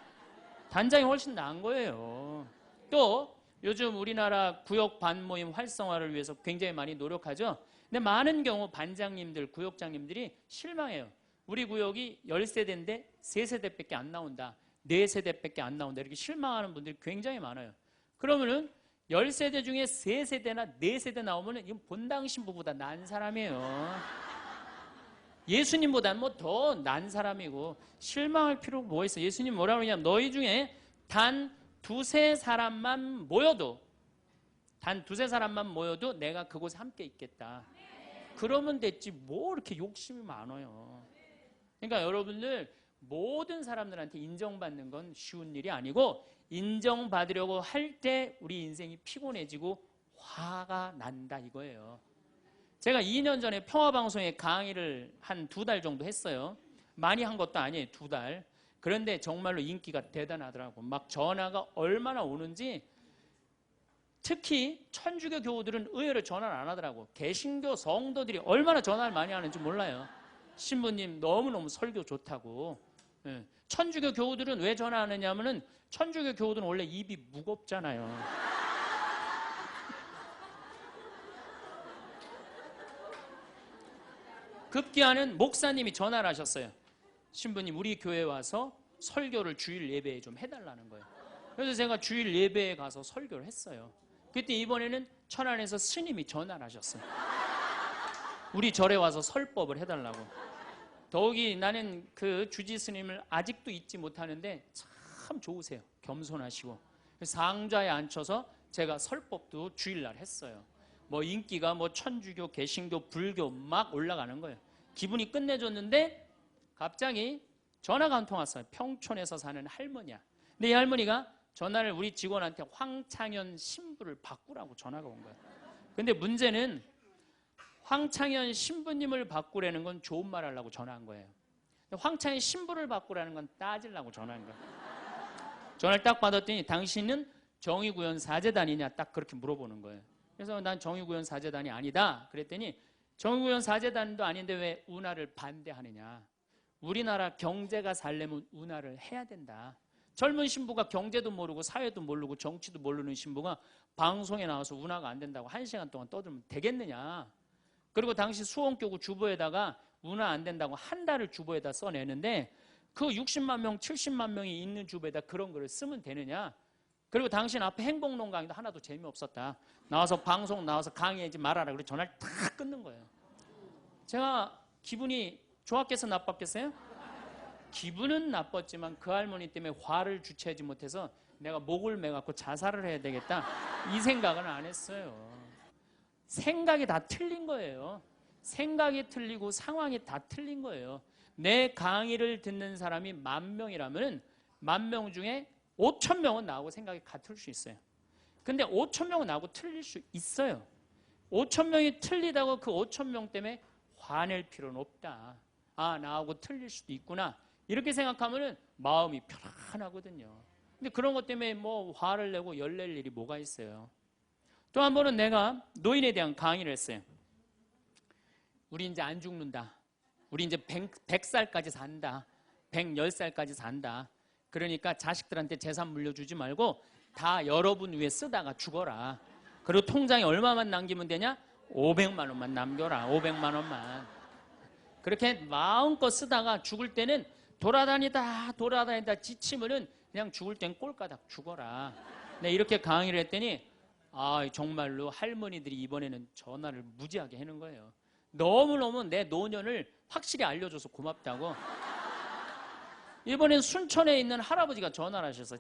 단장이 훨씬 나은 거예요. 또 요즘 우리나라 구역 반모임 활성화를 위해서 굉장히 많이 노력하죠. 근데 많은 경우 반장님들, 구역장님들이 실망해요. 우리 구역이 10세대인데 3세대밖에 안 나온다. 4세대밖에 안 나온다. 이렇게 실망하는 분들이 굉장히 많아요. 그러면은 10세대 중에 3세대나 4세대 나오면 이건 본당 신부보다 난 사람이에요. 예수님보다는 뭐 더 난 사람이고 실망할 필요가 뭐 있어. 예수님 뭐라고 그러냐면 너희 중에 단 2-3 사람만 모여도 내가 그곳에 함께 있겠다. 그러면 됐지 뭐 이렇게 욕심이 많아요. 그러니까 여러분들 모든 사람들한테 인정받는 건 쉬운 일이 아니고 인정받으려고 할 때 우리 인생이 피곤해지고 화가 난다 이거예요. 제가 2년 전에 평화방송에 강의를 한 2달 정도 했어요. 많이 한 것도 아니에요. 2달. 그런데 정말로 인기가 대단하더라고. 막 전화가 얼마나 오는지. 특히 천주교 교우들은 의외로 전화를 안 하더라고. 개신교 성도들이 얼마나 전화를 많이 하는지 몰라요. 신부님 너무너무 설교 좋다고. 천주교 교우들은 왜 전화하느냐 하면은 천주교 교우들은 원래 입이 무겁잖아요. 급기야는 목사님이 전화를 하셨어요. 신부님 우리 교회에 와서 설교를 주일 예배에 좀 해달라는 거예요. 그래서 제가 주일 예배에 가서 설교를 했어요. 그때 이번에는 천안에서 스님이 전화를 하셨어요. 우리 절에 와서 설법을 해달라고. 더욱이 나는 그 주지 스님을 아직도 잊지 못하는데 참 좋으세요. 겸손하시고. 상좌에 앉혀서 제가 설법도 주일날 했어요. 뭐 인기가 뭐 천주교, 개신교, 불교 막 올라가는 거예요. 기분이 끝내줬는데 갑자기 전화가 한 통 왔어요. 평촌에서 사는 할머니야. 근데 이 할머니가 전화를 우리 직원한테 황창현 신부를 바꾸라고 전화가 온 거예요. 근데 문제는 황창현 신부님을 바꾸라는 건 좋은 말 하려고 전화한 거예요. 황창현 신부를 바꾸라는 건 따지려고 전화한 거예요. 전화를 딱 받았더니 당신은 정의구현 사제단이냐 딱 그렇게 물어보는 거예요. 그래서 난 정의구현 사제단이 아니다. 그랬더니 정의구현 사제단도 아닌데 왜 운하를 반대하느냐. 우리나라 경제가 살려면 운하를 해야 된다. 젊은 신부가 경제도 모르고 사회도 모르고 정치도 모르는 신부가 방송에 나와서 운하가 안 된다고 1시간 동안 떠들면 되겠느냐. 그리고 당시 수원교구 주보에다가 운하 안 된다고 한 달을 주보에다 써내는데 그 60만 명, 70만 명이 있는 주보에다 그런 글을 쓰면 되느냐. 그리고 당신 앞에 행복론 강의도 하나도 재미없었다. 나와서 방송 나와서 강의하지 말아라. 그래서 전화를 탁 끊는 거예요. 제가 기분이 좋았겠어 나빴겠어요? 기분은 나빴지만 그 할머니 때문에 화를 주체하지 못해서 내가 목을 매갖고 자살을 해야 되겠다 이 생각은 안 했어요. 생각이 다 틀린 거예요. 생각이 틀리고 상황이 다 틀린 거예요. 내 강의를 듣는 사람이 10,000명이라면 10,000명 중에 5,000명은 나하고 생각이 같을 수 있어요. 근데 5,000명은 나하고 틀릴 수 있어요. 5,000명이 틀리다고 그 5,000명 때문에 화낼 필요는 없다. 아, 나하고 틀릴 수도 있구나. 이렇게 생각하면 마음이 편안하거든요. 근데 그런 것 때문에 뭐 화를 내고 열낼 일이 뭐가 있어요. 또 한 번은 내가 노인에 대한 강의를 했어요. 우리 이제 안 죽는다. 우리 이제 100살까지 산다. 110살까지 산다. 그러니까 자식들한테 재산 물려주지 말고 다 여러분 위해 쓰다가 죽어라. 그리고 통장에 얼마만 남기면 되냐? 500만 원만 남겨라. 500만 원만. 그렇게 마음껏 쓰다가 죽을 때는 돌아다니다 지치면은 그냥 죽을 땐 꼴까닥 죽어라. 네, 이렇게 강의를 했더니 정말로 할머니들이 이번에는 전화를 무지하게 하는 거예요. 너무너무 내 노년을 확실히 알려줘서 고맙다고. 이번엔 순천에 있는 할아버지가 전화를 하셔서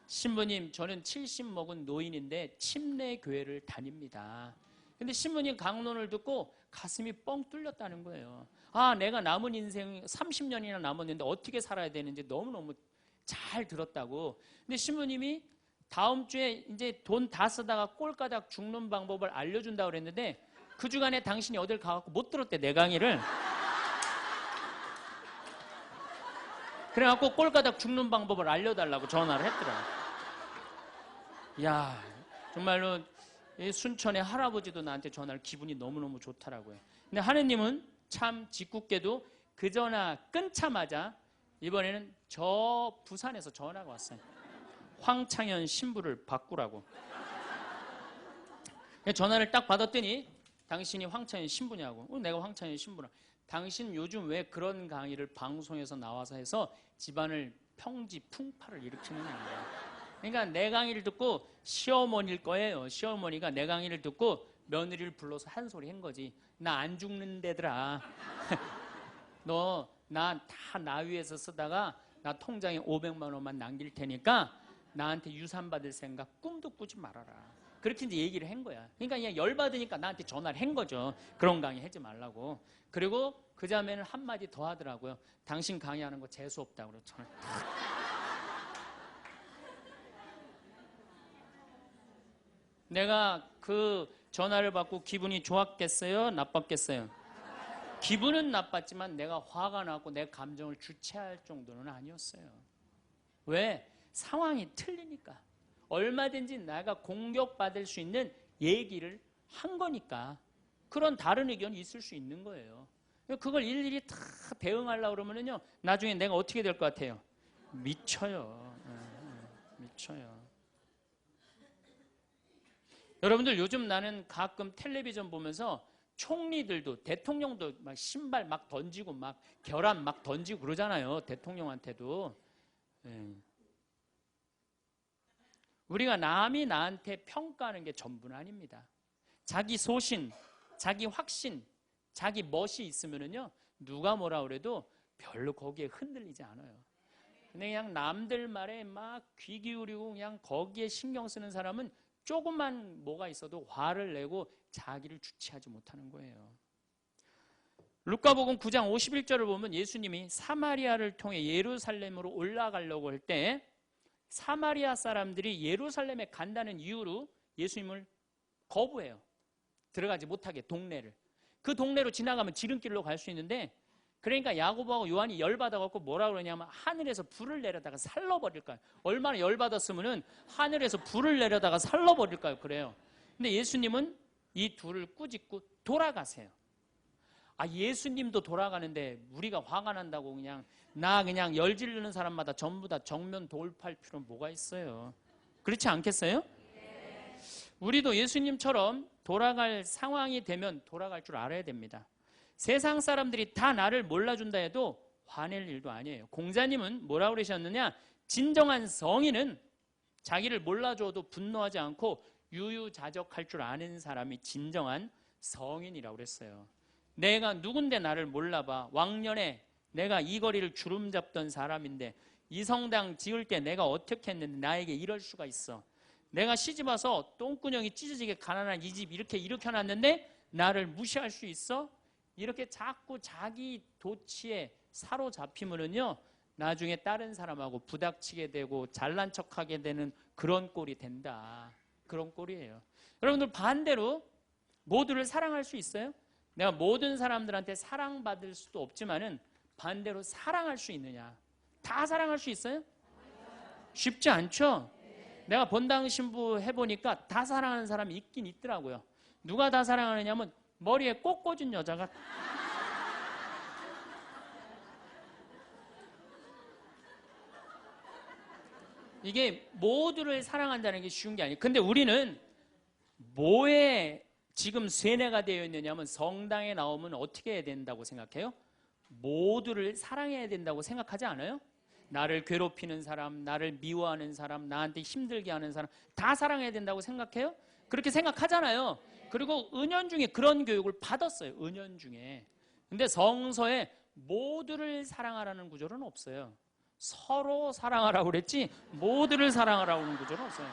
신부님, 저는 70 먹은 노인인데 침례교회를 다닙니다. 근데 신부님 강론을 듣고 가슴이 뻥 뚫렸다는 거예요. 내가 남은 인생 30년이나 남았는데 어떻게 살아야 되는지 너무너무 잘 들었다고. 근데 신부님이 다음 주에 이제 돈 다 쓰다가 꼴까닥 죽는 방법을 알려준다고 그랬는데 그 주간에 당신이 어딜 가갖고 못 들었대, 내 강의를. 그래갖고 꼴까닥 죽는 방법을 알려달라고 전화를 했더라. 야, 정말로 이 순천의 할아버지도 나한테 전화를, 기분이 너무너무 좋더라고요. 근데 하느님은 참 짓궂게도 그 전화 끊자마자 이번에는 저 부산에서 전화가 왔어요. 황창현 신부를 바꾸라고. 전화를 딱 받았더니 당신이 황창현 신부냐고. 내가 황창현 신부라. 당신 요즘 왜 그런 강의를 방송에서 나와서 해서 집안을 평지 풍파를 일으키는 거야. 그러니까 내 강의를 듣고 시어머니일 거예요. 시어머니가 내 강의를 듣고 며느리를 불러서 한 소리 한 거지. 나 안 죽는데더라. 너 나 다 나위에서 쓰다가 나 통장에 500만 원만 남길 테니까 나한테 유산 받을 생각 꿈도 꾸지 말아라. 그렇게 이제 얘기를 한 거야. 그러니까 그냥 열받으니까 나한테 전화를 한 거죠. 그런 강의 하지 말라고. 그리고 그 자매는 한마디 더 하더라고요. 당신 강의하는 거 재수 없다고 그랬잖아요. 내가 그 전화를 받고 기분이 좋았겠어요? 나빴겠어요? 기분은 나빴지만 내가 화가 나고 내 감정을 주체할 정도는 아니었어요. 왜? 상황이 틀리니까. 얼마든지 내가 공격받을 수 있는 얘기를 한 거니까. 그런 다른 의견이 있을 수 있는 거예요. 그걸 일일이 다 대응하려고 그러면요, 나중에 내가 어떻게 될 것 같아요? 미쳐요. 미쳐요. 여러분들, 요즘 나는 가끔 텔레비전 보면서 총리들도, 대통령도 막 신발 막 던지고 막 결함 막 던지고 그러잖아요. 대통령한테도. 우리가 남이 나한테 평가하는 게 전부는 아닙니다. 자기 소신, 자기 확신, 자기 멋이 있으면은요, 누가 뭐라 그래도 별로 거기에 흔들리지 않아요. 근데 그냥 남들 말에 막 귀 기울이고 그냥 거기에 신경 쓰는 사람은 조금만 뭐가 있어도 화를 내고 자기를 주체하지 못하는 거예요. 루카복음 9장 51절을 보면 예수님이 사마리아를 통해 예루살렘으로 올라가려고 할 때 사마리아 사람들이 예루살렘에 간다는 이유로 예수님을 거부해요. 들어가지 못하게, 동네를. 그 동네로 지나가면 지름길로 갈 수 있는데, 그러니까 야고보하고 요한이 열받아갖고 뭐라 그러냐면 하늘에서 불을 내려다가 살러버릴까요? 얼마나 열받았으면은 하늘에서 불을 내려다가 살러버릴까요? 그래요. 근데 예수님은 이 둘을 꾸짖고 돌아가세요. 예수님도 돌아가는데 우리가 화가 난다고 그냥 열지르는 사람마다 전부 다 정면 돌파할 필요는 뭐가 있어요? 그렇지 않겠어요? 우리도 예수님처럼 돌아갈 상황이 되면 돌아갈 줄 알아야 됩니다. 세상 사람들이 다 나를 몰라준다 해도 화낼 일도 아니에요. 공자님은 뭐라고 그러셨느냐? 진정한 성인은 자기를 몰라줘도 분노하지 않고 유유자적할 줄 아는 사람이 진정한 성인이라고 그랬어요. 내가 누군데 나를 몰라봐. 왕년에 내가 이 거리를 주름 잡던 사람인데 이 성당 지을 때 내가 어떻게 했는데 나에게 이럴 수가 있어. 내가 시집 와서 똥구녕이 찢어지게 가난한 이 집 이렇게 일으켜놨는데 나를 무시할 수 있어? 이렇게 자꾸 자기 도취에 사로잡히면은요, 나중에 다른 사람하고 부닥치게 되고 잘난 척하게 되는 그런 꼴이 된다. 그런 꼴이에요. 여러분들, 반대로 모두를 사랑할 수 있어요? 내가 모든 사람들한테 사랑받을 수도 없지만은 반대로 사랑할 수 있느냐? 다 사랑할 수 있어요? 쉽지 않죠? 내가 본당 신부 해보니까 다 사랑하는 사람이 있긴 있더라고요. 누가 다 사랑하느냐면 머리에 꽃 꽂은 여자가 이게 모두를 사랑한다는 게 쉬운 게 아니에요. 근데 우리는 뭐에 지금 세뇌가 되어 있느냐면 성당에 나오면 어떻게 해야 된다고 생각해요? 모두를 사랑해야 된다고 생각하지 않아요? 나를 괴롭히는 사람, 나를 미워하는 사람, 나한테 힘들게 하는 사람 다 사랑해야 된다고 생각해요? 그렇게 생각하잖아요. 그리고 은연중에 그런 교육을 받았어요. 은연중에. 근데 성서에 모두를 사랑하라는 구절은 없어요. 서로 사랑하라고 그랬지 모두를 사랑하라고 하는 구절은 없어요.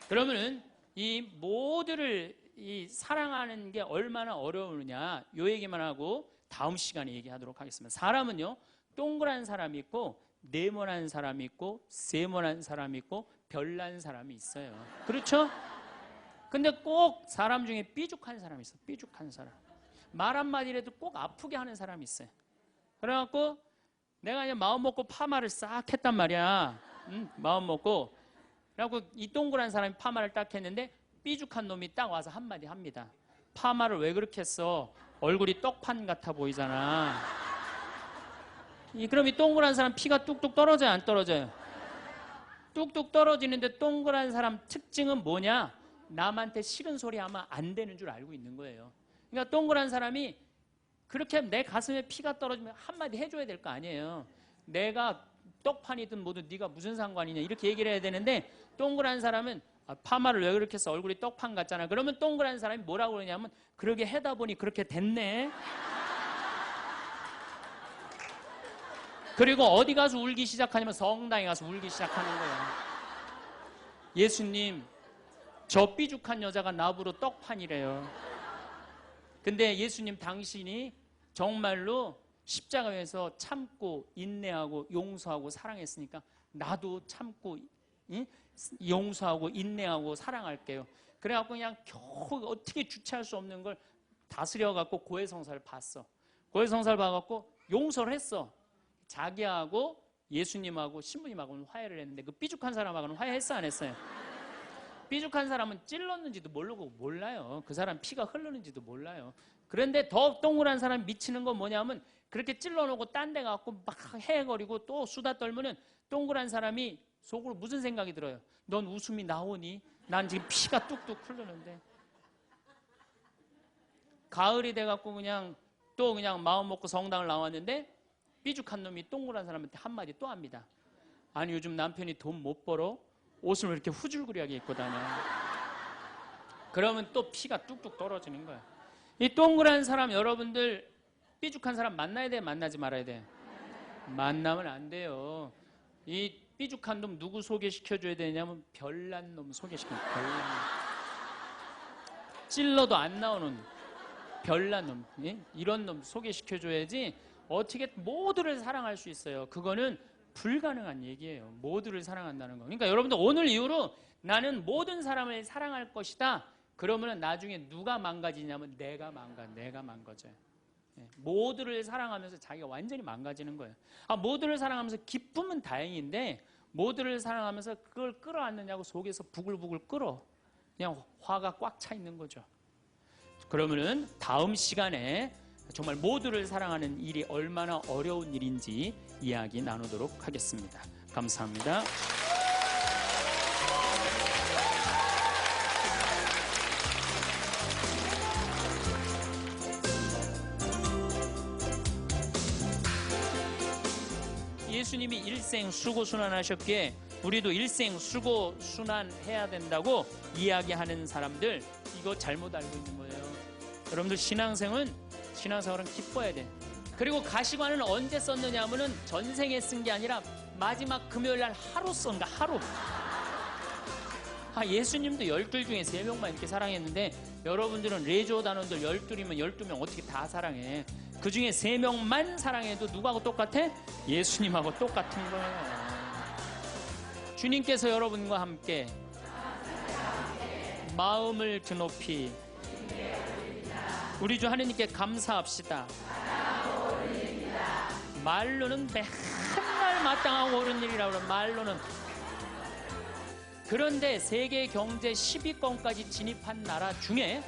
그러면은 이 모두를 사랑하는 게 얼마나 어려우냐 요 얘기만 하고 다음 시간에 얘기하도록 하겠습니다. 사람은요 동그란 사람이 있고 네모난 사람이 있고 세모난 사람이 있고 별난 사람이 있어요. 그렇죠? 근데 꼭 사람 중에 삐죽한 사람이 있어요. 삐죽한 사람. 말 한마디라도 꼭 아프게 하는 사람이 있어요. 그래갖고 내가 이제 마음 먹고 파마를 싹 했단 말이야. 마음 먹고. 그래갖고 이 동그란 사람이 파마를 딱 했는데 삐죽한 놈이 딱 와서 한마디 합니다. 파마를 왜 그렇게 했어? 얼굴이 떡판 같아 보이잖아. 그럼 이 동그란 사람 피가 뚝뚝 떨어져요? 안 떨어져요? 뚝뚝 떨어지는데 동그란 사람 특징은 뭐냐? 남한테 싫은 소리 하면 안 되는 줄 알고 있는 거예요. 그러니까 동그란 사람이 그렇게 내 가슴에 피가 떨어지면 한마디 해줘야 될 거 아니에요. 내가 떡판이든 뭐든 네가 무슨 상관이냐 이렇게 얘기를 해야 되는데 동그란 사람은 파마를 왜 그렇게 해서 얼굴이 떡판 같잖아. 그러면 동그란 사람이 뭐라고 그러냐면 그러게 해다 보니 그렇게 됐네. 그리고 어디 가서 울기 시작하냐면 성당에 가서 울기 시작하는 거야. 예수님 저 삐죽한 여자가 나보러 떡판이래요. 근데 예수님 당신이 정말로 십자가에서 참고 인내하고 용서하고 사랑했으니까 나도 참고 용서하고 인내하고 사랑할게요. 그래갖고 그냥 겨우 어떻게 주체할 수 없는 걸 다스려갖고 고해성사를 봤어. 고해성사를 봐갖고 용서를 했어. 자기하고 예수님하고 신부님하고는 화해를 했는데 그 삐죽한 사람하고는 화해했어 안 했어요? 삐죽한 사람은 찔렀는지도 모르고 몰라요. 그 사람 피가 흐르는지도 몰라요. 그런데 더 동그란 사람이 미치는 건 뭐냐면 그렇게 찔러놓고 딴 데 가고 막 헤거리고 또 수다 떨면은 동그란 사람이 속으로 무슨 생각이 들어요? 넌 웃음이 나오니? 난 지금 피가 뚝뚝 흐르는데. 가을이 돼갖고 그냥 또 그냥 마음 먹고 성당을 나왔는데 삐죽한 놈이 동그란 사람한테 한마디 또 합니다. 아니 요즘 남편이 돈 못 벌어? 옷을 왜 이렇게 후줄그리하게 입고 다녀? 그러면 또 피가 뚝뚝 떨어지는 거야. 이 동그란 사람 여러분들 삐죽한 사람 만나야 돼? 만나지 말아야 돼? 만나면 안 돼요. 이 삐죽한 놈 누구 소개시켜줘야 되냐면 별난 놈 소개시켜줘야 돼. 별난 놈. 찔러도 안 나오는 별난 놈. 이런 놈 소개시켜줘야지 어떻게 모두를 사랑할 수 있어요. 그거는 불가능한 얘기예요. 모두를 사랑한다는 거. 그러니까 여러분들 오늘 이후로 나는 모든 사람을 사랑할 것이다. 그러면 나중에 누가 망가지냐면 내가 망가져요. 모두를 사랑하면서 자기가 완전히 망가지는 거예요. 모두를 사랑하면서 기쁨은 다행인데 모두를 사랑하면서 그걸 끌어안느냐고 속에서 부글부글 끓어. 그냥 화가 꽉 차 있는 거죠. 그러면은 다음 시간에 정말 모두를 사랑하는 일이 얼마나 어려운 일인지 이야기 나누도록 하겠습니다. 감사합니다. 예수님이 일생 수고순환하셨기에 우리도 일생 수고순환해야 된다고 이야기하는 사람들 이거 잘못 알고 있는 거예요. 여러분들 신앙생활은 기뻐야 돼. 그리고 가시관은 언제 썼느냐 하면은 전생에 쓴 게 아니라 마지막 금요일 날 하루 쓴다. 하루. 예수님도 12 중에 3명만 이렇게 사랑했는데 여러분들은 레조 단원들 12이면 12명 어떻게 다 사랑해. 그 중에 3명만 사랑해도 누구하고 똑같아? 예수님하고 똑같은 거예요. 주님께서 여러분과 함께 마음을 드높이 우리 주 하느님께 감사합시다. 말로는 맨날 마땅하고 옳은 일이라고 그래. 말로는. 그런데 세계 경제 10위권까지 진입한 나라 중에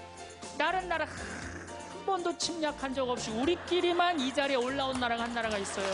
다른 나라 한 번도 침략한 적 없이 우리끼리만 이 자리에 올라온 나라가 한 나라가 있어요.